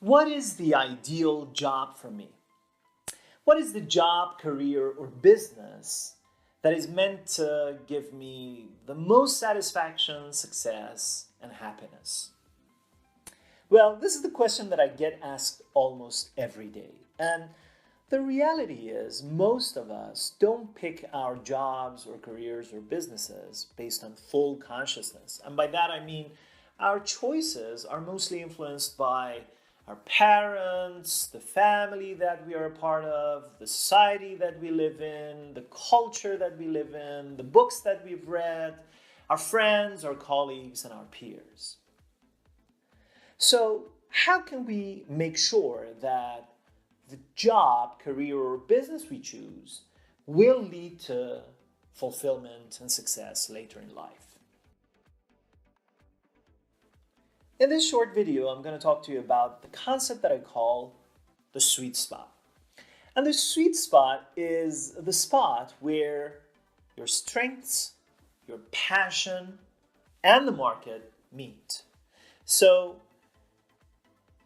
What is the ideal job for me? What is the job, career, or business that is meant to give me the most satisfaction, success, and happiness? Well, this is the question that I get asked almost every day. And the reality is, most of us don't pick our jobs or careers or businesses based on full consciousness. And by that I mean our choices are mostly influenced by our parents, the family that we are a part of, the society that we live in, the culture that we live in, the books that we've read, our friends, our colleagues, and our peers. So, how can we make sure that the job, career, or business we choose will lead to fulfillment and success later in life? In this short video, I'm going to talk to you about the concept that I call the sweet spot. And the sweet spot is the spot where your strengths, your passion, and the market meet. So,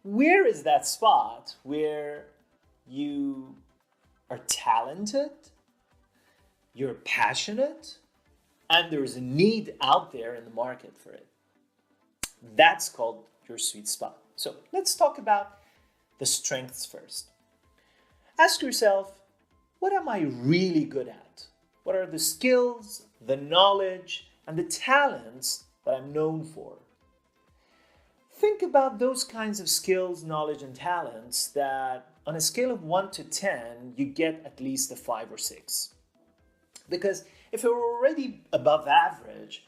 where is that spot where you are talented, you're passionate, and there's a need out there in the market for it? That's called your sweet spot. So let's talk about the strengths first. Ask yourself, what am I really good at? What are the skills, the knowledge, and the talents that I'm known for? Think about those kinds of skills, knowledge, and talents that on a scale of 1 to 10, you get at least a 5 or 6. Because if you're already above average,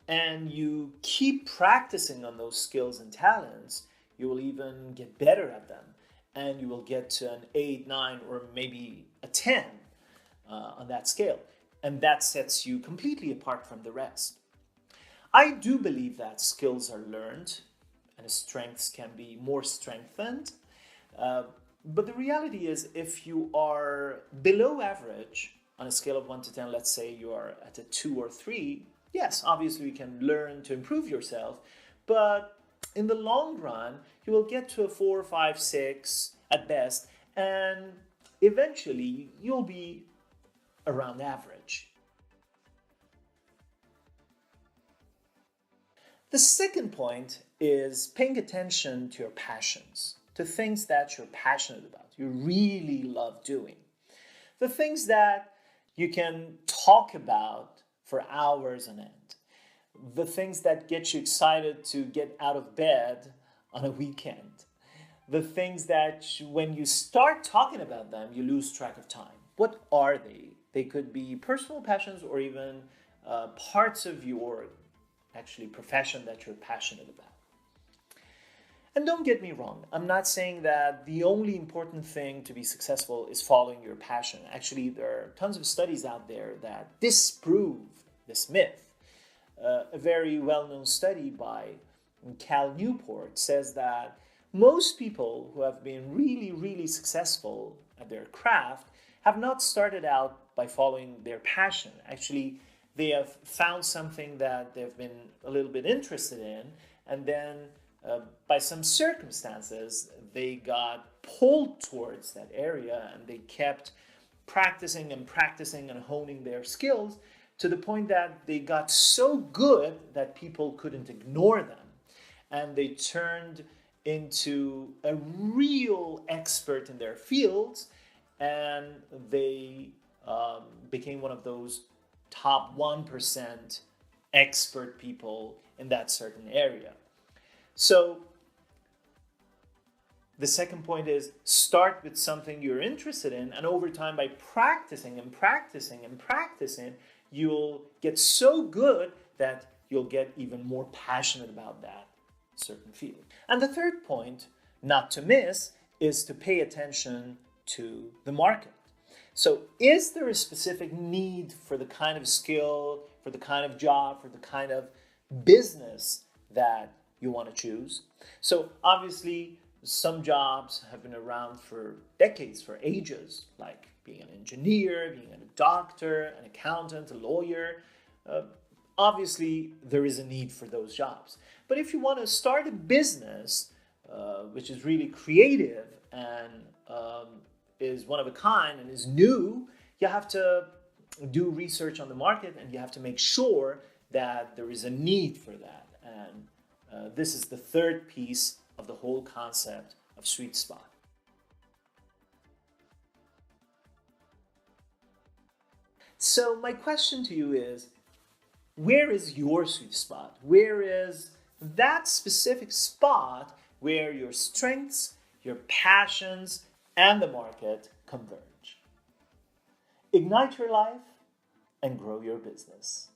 and you keep practicing on those skills and talents, you will even get better at them. And you will get to an 8, 9, or maybe a 10 on that scale. And that sets you completely apart from the rest. I do believe that skills are learned and strengths can be more strengthened. But the reality is, if you are below average on a scale of 1 to 10, let's say you are at a 2 or 3, yes, obviously you can learn to improve yourself, but in the long run, you will get to a 4, 5, 6 at best, and eventually you'll be around average. The second point is paying attention to your passions, to things that you're passionate about, you really love doing. The things that you can talk about for hours on end. The things that get you excited to get out of bed on a weekend. The things that when you start talking about them, you lose track of time. What are they? They could be personal passions or even parts of your profession that you're passionate about. And don't get me wrong, I'm not saying that the only important thing to be successful is following your passion. Actually, there are tons of studies out there that disprove this myth. A very well-known study by Cal Newport says that most people who have been really, really successful at their craft have not started out by following their passion. Actually, they have found something that they've been a little bit interested in, and then by some circumstances, they got pulled towards that area and they kept practicing and honing their skills to the point that they got so good that people couldn't ignore them. And they turned into a real expert in their fields, and they became one of those top 1% expert people in that certain area. So the second point is start with something you're interested in, and over time, by practicing, you'll get so good that you'll get even more passionate about that certain field. And the third point, not to miss, is to pay attention to the market. So is there a specific need for the kind of skill, for the kind of job, for the kind of business that you want to choose? So obviously, some jobs have been around for decades, for ages, like being an engineer, being a doctor, an accountant, a lawyer. Obviously, there is a need for those jobs. But if you want to start a business, which is really creative and is one of a kind and is new, you have to do research on the market and you have to make sure that there is a need for that. And this is the third piece of the whole concept of sweet spot. So my question to you is, where is your sweet spot? Where is that specific spot where your strengths, your passions, and the market converge? Ignite your life and grow your business.